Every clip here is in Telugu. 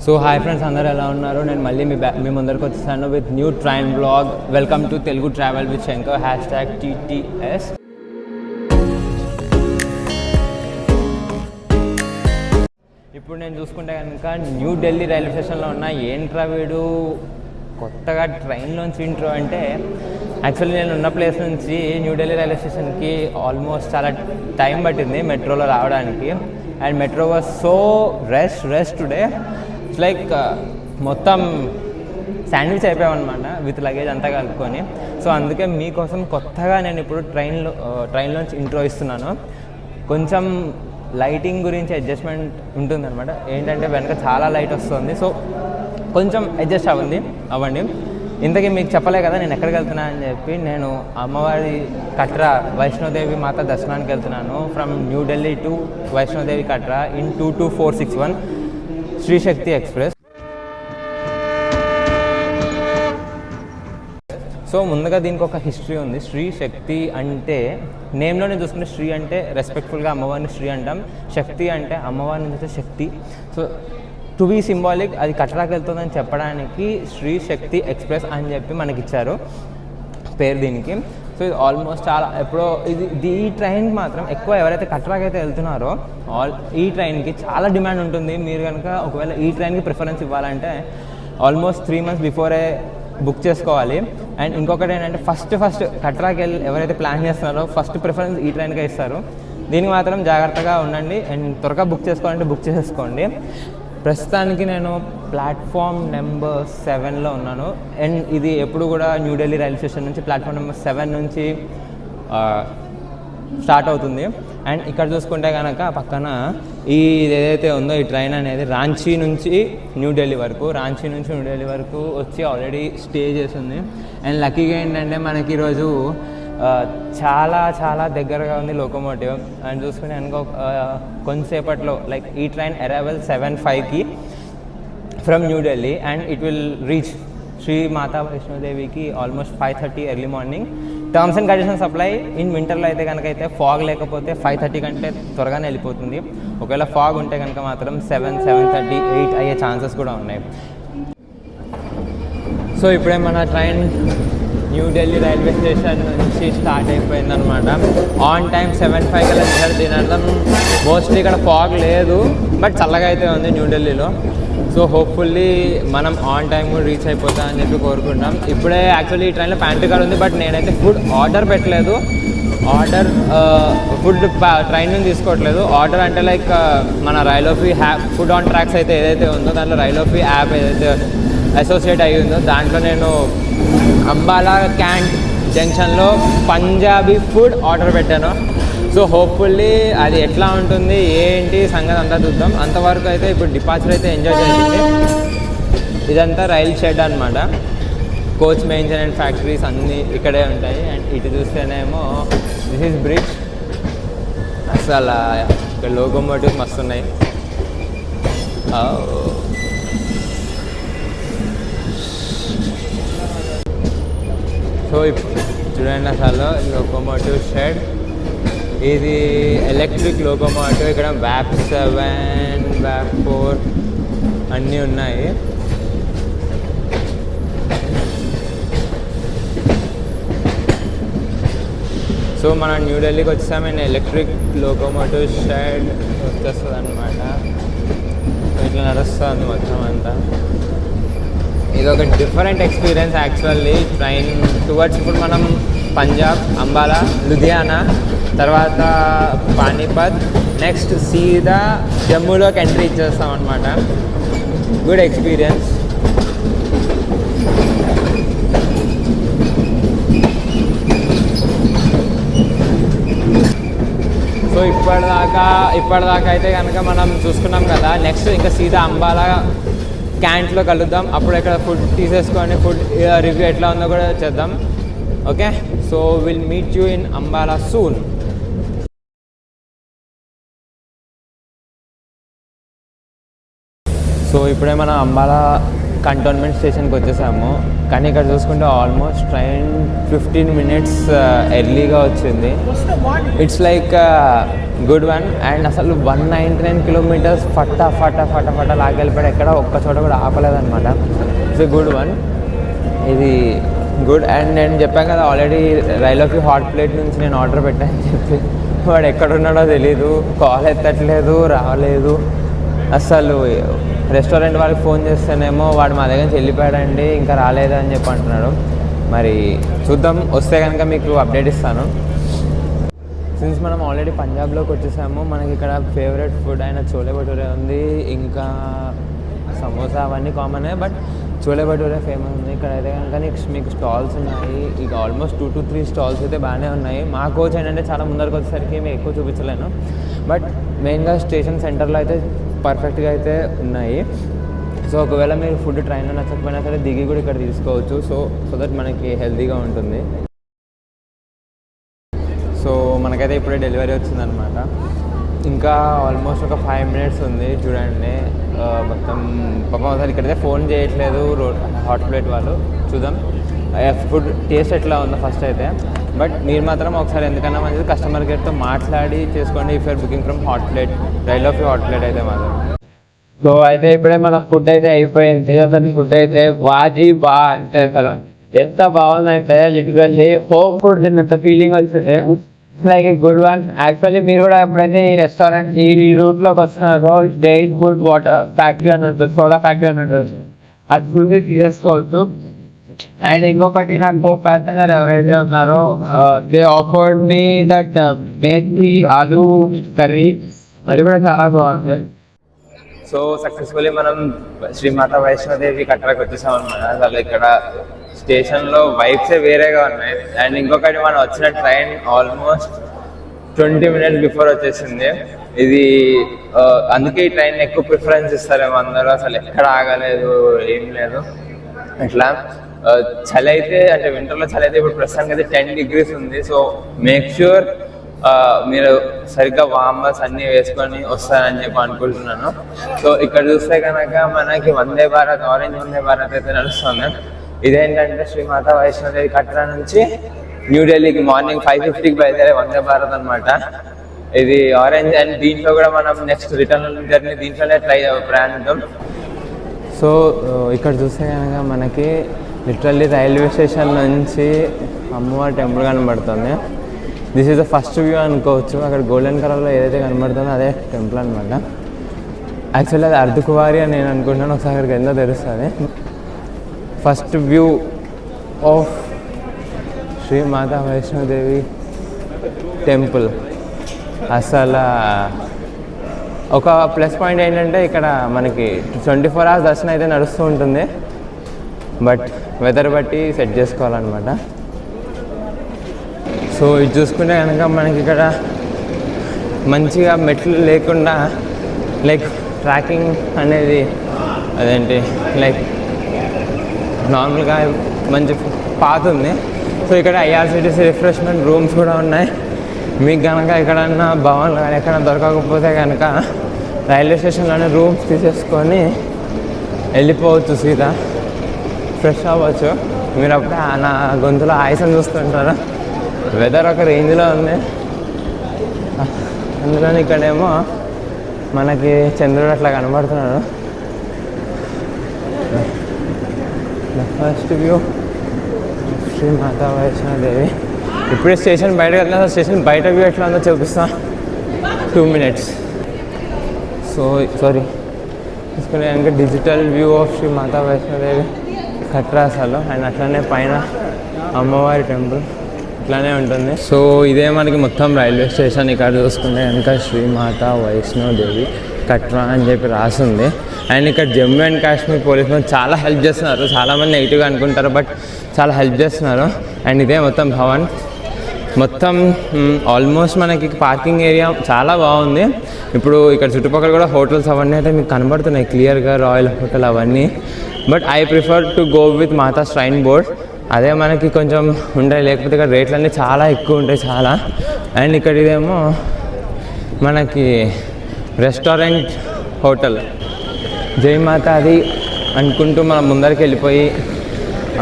సో హాయ్ ఫ్రెండ్స్, అందరూ ఎలా ఉన్నారు? నేను మళ్ళీ మీ ముందరికి వచ్చేసాను with new train blog. Welcome to Telugu travel with Shankar #TTS. ఇప్పుడు నేను చూసుకుంటే కనుక న్యూ ఢిల్లీ రైల్వే స్టేషన్లో ఉన్న ఏంట్రా వీడు కొత్తగా ట్రైన్లోంచి ఇంట్రో అంటే, యాక్చువల్లీ నేను ఉన్న ప్లేస్ నుంచి న్యూ ఢిల్లీ రైల్వే స్టేషన్కి ఆల్మోస్ట్ చాలా టైం పట్టింది మెట్రోలో రావడానికి. And metro was so rush today. It's like మొత్తం శాండ్విచ్ అయిపోయామన్నమాట విత్ లగేజ్ అంతా కలుపుకొని. సో అందుకే మీకోసం కొత్తగా నేను ఇప్పుడు ట్రైన్లోంచి ఇంట్రో ఇస్తున్నాను. కొంచెం లైటింగ్ గురించి అడ్జస్ట్మెంట్ ఉంటుందన్నమాట. ఏంటంటే వెనక చాలా లైట్ వస్తుంది, సో కొంచెం అడ్జస్ట్ అవ్వండి. ఇంతకీ మీకు చెప్పలే కదా నేను ఎక్కడికి వెళ్తున్నా అని చెప్పి. నేను అమ్మవారి కట్రా వైష్ణోదేవి మాత దర్శనానికి వెళ్తున్నాను. From New Delhi to Vaishnodevi Katra in 22461 Shri Shakti express. So ముందుగా దీనికి ఒక హిస్టరీ ఉంది. శ్రీ శక్తి అంటే నేమ్లోనే చూసుకుంటే శ్రీ అంటే రెస్పెక్ట్ఫుల్గా అమ్మవారిని శ్రీ అంటాం, శక్తి అంటే అమ్మవారిని చూసే శక్తి. సో టు బీ సింబాలిక్ అది కట్రాకి వెళ్తుందని చెప్పడానికి శ్రీ శక్తి ఎక్స్ప్రెస్ అని చెప్పి మనకి ఇచ్చారు పేరు దీనికి. సో ఇది ఆల్మోస్ట్ చాలా ఎప్పుడో ఈ ట్రైన్కి మాత్రం ఎక్కువ ఎవరైతే కట్రాకి అయితే వెళ్తున్నారో ఈ ట్రైన్కి చాలా డిమాండ్ ఉంటుంది. మీరు కనుక ఒకవేళ ఈ ట్రైన్కి ప్రిఫరెన్స్ ఇవ్వాలంటే ఆల్మోస్ట్ 3 months బిఫోరే బుక్ చేసుకోవాలి. అండ్ ఇంకొకటి ఏంటంటే ఫస్ట్ కట్రాకి వెళ్ళి ఎవరైతే ప్లాన్ చేస్తున్నారో ఫస్ట్ ప్రిఫరెన్స్ ఈ ట్రైన్కే ఇస్తారు. దీనికి మాత్రం జాగ్రత్తగా ఉండండి అండ్ త్వరగా బుక్ చేసుకోవాలంటే బుక్ చేసుకోండి. ప్రస్తుతానికి నేను ప్లాట్ఫామ్ నెంబర్ 7లో ఉన్నాను. అండ్ ఇది ఎప్పుడు కూడా న్యూ ఢిల్లీ రైల్వే స్టేషన్ నుంచి ప్లాట్ఫామ్ నెంబర్ 7 నుంచి స్టార్ట్ అవుతుంది. అండ్ ఇక్కడ చూసుకుంటే కనుక పక్కన ఇది ఏదైతే ఉందో ఈ ట్రైన్ అనేది రాంచీ నుంచి న్యూ ఢిల్లీ వరకు వచ్చి ఆల్రెడీ స్టే చేసింది. అండ్ లక్కీగా ఏంటంటే మనకి ఈరోజు చాలా దగ్గరగా ఉంది లోకోమోటివ్. అండ్ చూసుకుంటే కనుక కొంతసేపట్లో లైక్ ఈ ట్రైన్ అరైవల్ 7:05కి from New Delhi and it will reach Shri Mata వైష్ణోదేవికి almost 5:30 early morning. Terms and conditions apply. In వింటర్లో అయితే కనుక అయితే ఫాగ్ లేకపోతే 5:30 కంటే త్వరగానే వెళ్ళిపోతుంది. ఒకవేళ ఫాగ్ ఉంటే కనుక మాత్రం 7:30 8 అయ్యే ఛాన్సెస్ కూడా ఉన్నాయి. సో ఇప్పుడే మన train new Delhi railway station నుంచి స్టార్ట్ అయిపోయిందనమాట. ఆన్ టైం 7:05 కల్లా తినడం. మోస్ట్లీ ఇక్కడ ఫాగ్ లేదు, బట్ చల్లగా అయితే ఉంది న్యూ ఢిల్లీలో. సో హోప్ఫుల్లీ మనం ఆన్ టైం కూడా రీచ్ అయిపోతా అని చెప్పి కోరుకుంటాం. ఇప్పుడే యాక్చువల్లీ ఈ ట్రైన్లో ప్యాంట్రీ కార్డ్ ఉంది, బట్ నేనైతే ఫుడ్ ఆర్డర్ పెట్టలేదు. ఫుడ్ ట్రైన్ నుంచి తీసుకోవట్లేదు. ఆర్డర్ అంటే లైక్ మన రైలోఫీ ఫుడ్ ఆన్ ట్రాక్స్ అయితే ఏదైతే ఉందో దాంట్లో రైలోఫీ యాప్ ఏదైతే అసోసియేట్ అయ్యి ఉందో దాంట్లో నేను అంబాలా క్యాంట్ జంక్షన్లో పంజాబీ ఫుడ్ ఆర్డర్ పెట్టాను. సో హోప్ఫుల్లీ అది ఎట్లా ఉంటుంది ఏంటి సంగతి అంతా చూద్దాం. అంతవరకు అయితే ఇప్పుడు డిపార్చర్ అయితే ఎంజాయ్ చేసింది. ఇదంతా రైల్ షెడ్ అనమాట. కోచ్ మెయింటెనెన్స్ ఫ్యాక్టరీస్ అన్నీ ఇక్కడే ఉంటాయి. అండ్ ఇటు చూస్తేనేమో దిస్ ఈజ్ బ్రిడ్జ్. అసలు ఇక్కడ లోకోమోటివ్స్ మస్తు ఉన్నాయి. సో ఇప్పుడు చూడండి అసలు లోకోమోటివ్ షెడ్. ఇది ఎలక్ట్రిక్ లోకోమోటివ్. ఇక్కడ VAP 7 VAP 4 అన్నీ ఉన్నాయి. సో మనం న్యూ ఢిల్లీకి వచ్చేసాము. ఎలక్ట్రిక్ లోకోమోటివ్ షెడ్ వచ్చేస్తుంది అనమాట. ఇట్లా నడుస్తుంది మొత్తం అంతా. ఇది ఒక different experience actually. Train towards ఇప్పుడు మనం పంజాబ్, అంబాలా, లుధియానా, తర్వాత పానీపత్, నెక్స్ట్ సీదా జమ్మూలోకి ఎంట్రీ ఇచ్చేస్తాం అనమాట. Good experience. సో ఇప్పటిదాకా అయితే కనుక మనం చూసుకున్నాం కదా. నెక్స్ట్ ఇంకా సీదా అంబాలా క్యాంట్లో కలుద్దాం. అప్పుడు ఇక్కడ ఫుడ్ తీసేసుకొని ఫుడ్ రివ్యూ ఎట్లా ఉందో కూడా చేద్దాం. Okay, so will meet you in Ambala soon. So ఇప్పుడే మనం అంబాలా కంటోన్మెంట్ స్టేషన్కి వచ్చేసాము. కానీ ఇక్కడ చూసుకుంటే ఆల్మోస్ట్ ట్రైన్ 15 minutes ఎర్లీగా వచ్చింది. It's like good one. And అసలు 199 kilometers ఫటా ఫటా ఫటా ఫటా లాగెళ్ళిపోయాడు. ఎక్కడ ఒక్క చోట కూడా ఆపలేదన్నమాట. It's a good one. ఇది గుడ్. అండ్ నేను చెప్పాను కదా ఆల్రెడీ రైల్వేకి హాట్ ప్లేట్ నుంచి నేను ఆర్డర్ పెట్టాను చెప్పి, వాడు ఎక్కడున్నాడో తెలీదు, కాల్ ఎత్తట్లేదు, రాలేదు. అసలు రెస్టారెంట్ వాళ్ళకి ఫోన్ చేస్తేనేమో వాడు మా దగ్గర నుంచి వెళ్ళిపోయాడండి, ఇంకా రాలేదు అని చెప్పి అంటున్నాడు. మరి చూద్దాం, వస్తే కనుక మీకు అప్డేట్ ఇస్తాను. సిన్స్ మనం ఆల్రెడీ పంజాబ్లోకి వచ్చేసాము, మనకి ఇక్కడ ఫేవరెట్ ఫుడ్ అయిన చోలే భటూరే ఉంది, ఇంకా సమోసా అవన్నీ కామనే. బట్ చోలే భటూరే ఫేమస్ ఉంది ఇక్కడ అయితే కనుక. మీకు స్టాల్స్ ఉన్నాయి, ఇక ఆల్మోస్ట్ 2 to 3 స్టాల్స్ అయితే బాగానే ఉన్నాయి. మా కోచ్ ఏంటంటే చాలా ముందరకు వచ్చేసరికి మేము ఎక్కువ చూపించలేను, బట్ మెయిన్గా స్టేషన్ సెంటర్లో అయితే పర్ఫెక్ట్గా అయితే ఉన్నాయి. సో ఒకవేళ మీరు ఫుడ్ ట్రైన్లో నచ్చకపోయినా సరే దిగి కూడా ఇక్కడ తీసుకోవచ్చు. సో దట్ మనకి హెల్తీగా ఉంటుంది. సో మనకైతే ఇప్పుడే డెలివరీ వచ్చిందనమాట. ఇంకా ఆల్మోస్ట్ ఒక 5 minutes ఉంది. చూడండి మొత్తం పాపం అసలు ఇక్కడైతే ఫోన్ చేయట్లేదు హాట్ ప్లేట్ వాళ్ళు. చూద్దాం ఫుడ్ టేస్ట్ ఎట్లా ఉందో ఫస్ట్ అయితే. బట్ మీరు మాత్రం ఒకసారి ఎందుకన్నా మంచిది కస్టమర్ కేర్తో మాట్లాడి చేసుకోండి if your booking from hot plate, rail of hot plate అయితే మాత్రం. సో అయితే ఇప్పుడే మన ఫుడ్ అయితే అయిపోయింది. అతని ఫుడ్ అయితే బా అంటే అసలు ఎంత బాగుందంటే లిటరల్లీ హోమ్ ఫుడ్ తిన్నంత ఫీలింగ్ వచ్చింది. Like a good one. Actually మీరు కూడా ఎప్పుడైతే ఈ రెస్టారెంట్ ఈ రూట్లోకి వస్తున్నారో డైట్ ఫుడ్ వాటర్ ఫ్యాక్టరీ అని ఉంటుంది, సోడా ఫ్యాక్టరీ అని ఉంటుంది, అది ఫుడ్ తీసుకోవచ్చు. అండ్ ఇంకొకటి నాకు పెద్దగా ఎవరైతే ఉన్నారో they offered me that methi aloo curry, అది కూడా చాలా బాగుంది. సో సక్సెస్ఫుల్లీ మనం శ్రీమాతా వైష్ణోదేవి కట్టడానికి వచ్చేసాం అన్నమాట. అసలు ఇక్కడ స్టేషన్లో వైబ్సే వేరేగా ఉన్నాయి. అండ్ ఇంకొకటి మనం వచ్చిన ట్రైన్ ఆల్మోస్ట్ 20 minutes బిఫోర్ వచ్చేసింది. ఇది అందుకే ఈ ట్రైన్ ఎక్కువ ప్రిఫరెన్స్ ఇస్తారేమో అందరూ. అసలు ఎక్కడ ఆగలేదు, ఏం లేదు. ఇట్లా చలి అయితే అంటే వింటర్లో చలి అయితే ఇప్పుడు ప్రస్తుతానికి అయితే 10 degrees ఉంది. సో మేక్ ష్యూర్ మీరు సరిగ్గా వార్మర్స్ అన్నీ వేసుకొని వస్తారని చెప్పి అనుకుంటున్నాను. సో ఇక్కడ చూస్తే కనుక మనకి వందే భారత్, ఆరెంజ్ వందే భారత్ అయితే నడుస్తుంది. ఇదేంటంటే శ్రీమాతా వైష్ణోదేవి కట్రా నుంచి న్యూఢిల్లీకి మార్నింగ్ 5:50కి బయలుదేరే వందే భారత్ అనమాట. ఇది ఆరెంజ్. అండ్ దీంట్లో కూడా మనం నెక్స్ట్ రిటర్న్ జర్నీ దీంట్లోనే ప్రయాణిద్దాం. సో ఇక్కడ చూస్తే కనుక మనకి లిటరల్లీ రైల్వే స్టేషన్ నుంచి అమ్మవారి టెంపుల్ కనబడుతుంది. This is the first view అనుకోవచ్చు. అక్కడ గోల్డెన్ కలర్లో ఏదైతే కనబడుతుందో అదే టెంపుల్ అనమాట. యాక్చువల్లీ అది అర్ధకువారి అని నేను అనుకుంటున్నాను. ఒకసారి అక్కడికి ఎంతో తెలుస్తుంది. First view of Shri Mata Vaishno Devi temple. అసలు ఒక ప్లస్ పాయింట్ ఏంటంటే ఇక్కడ మనకి 24 hours దర్శనం అయితే నడుస్తూ ఉంటుంది. బట్ వెదర్ బట్టి సెట్ చేసుకోవాలన్నమాట. సో ఇది చూసుకుంటే కనుక మనకి ఇక్కడ మంచిగా మెట్లు లేకుండా లైక్ ట్రాకింగ్ అనేది అదేంటి లైక్ నార్మల్గా మంచి పాత్ ఉంది. సో ఇక్కడ ఐఆర్సిటీసీ రిఫ్రెష్మెంట్ రూమ్స్ కూడా ఉన్నాయి. మీకు కనుక ఎక్కడన్నా భవన్లు కానీ ఎక్కడ దొరకకపోతే కనుక రైల్వే స్టేషన్లోనే రూమ్స్ తీసేసుకొని వెళ్ళిపోవచ్చు, సీదా ఫ్రెష్ అవ్వచ్చు. మీరు అప్పుడే నా గొంతులో ఆయాసం చూస్తుంటారు. వెదర్ ఒక రేంజ్లో ఉంది. అందులో ఇక్కడేమో మనకి చంద్రుడు అట్లా కనబడుతున్నాడు. First view Shri Mata Vaishno Devi. ఇప్పుడే స్టేషన్ బయటకు వెళ్తున్నా. స్టేషన్ బయట వ్యూ ఎట్లా ఉందో చూపిస్తాం. 2 minutes. సో సారీ తీసుకునే కనుక digital view of Shri Mata Vaishnodevi కట్రాసాలో. అండ్ అట్లనే పైన అమ్మవారి టెంపుల్ ఇట్లానే ఉంటుంది. సో ఇదే మనకి మొత్తం రైల్వే స్టేషన్. ఇక్కడ చూసుకుంటే కనుక శ్రీ మాతా వైష్ణోదేవి కట్రా అని చెప్పి రాసింది. అండ్ ఇక్కడ జమ్మూ అండ్ కాశ్మీర్ పోలీస్ చాలా హెల్ప్ చేస్తున్నారు. చాలామంది నెగిటివ్గా అనుకుంటారు, బట్ చాలా హెల్ప్ చేస్తున్నారు. అండ్ ఇదే మొత్తం భవన్. మొత్తం ఆల్మోస్ట్ మనకి పార్కింగ్ ఏరియా చాలా బాగుంది. ఇప్పుడు ఇక్కడ చుట్టుపక్కల కూడా హోటల్స్ అవన్నీ అయితే మీకు కనబడుతున్నాయి క్లియర్గా, రాయల్ హోటల్ అవన్నీ. But I prefer to go with Mata shrine board. అదే మనకి కొంచెం ఉంటాయి, లేకపోతే ఇక్కడ రేట్లు అన్నీ చాలా ఎక్కువ ఉంటాయి చాలా. అండ్ ఇక్కడ ఇదేమో మనకి రెస్టారెంట్ హోటల్ జై మాతాది అనుకుంటూ మనం ముందరికి వెళ్ళిపోయి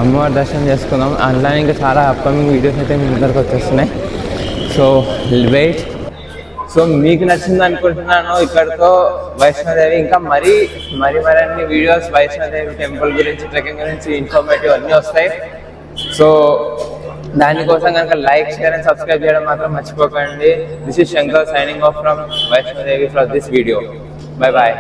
అమ్మవారి దర్శనం చేసుకుందాం. అలానే ఇంకా చాలా అప్కమింగ్ వీడియోస్ అయితే మీ ముందరికి వచ్చేస్తున్నాయి. So wait. సో మీకు నచ్చింది అనుకుంటున్నాను ఇక్కడితో వైష్ణోదేవి. ఇంకా మరిన్ని వీడియోస్ వైష్ణోదేవి టెంపుల్ గురించి, ట్రెక్కింగ్ గురించి, ఇన్ఫర్మేటివ్ అన్నీ వస్తాయి. సో దానికోసం కనుక లైక్, షేర్ అండ్ సబ్స్క్రైబ్ చేయడం మాత్రం మర్చిపోకండి. This is Shankar signing off from Vaishno Devi for this video. Bye bye.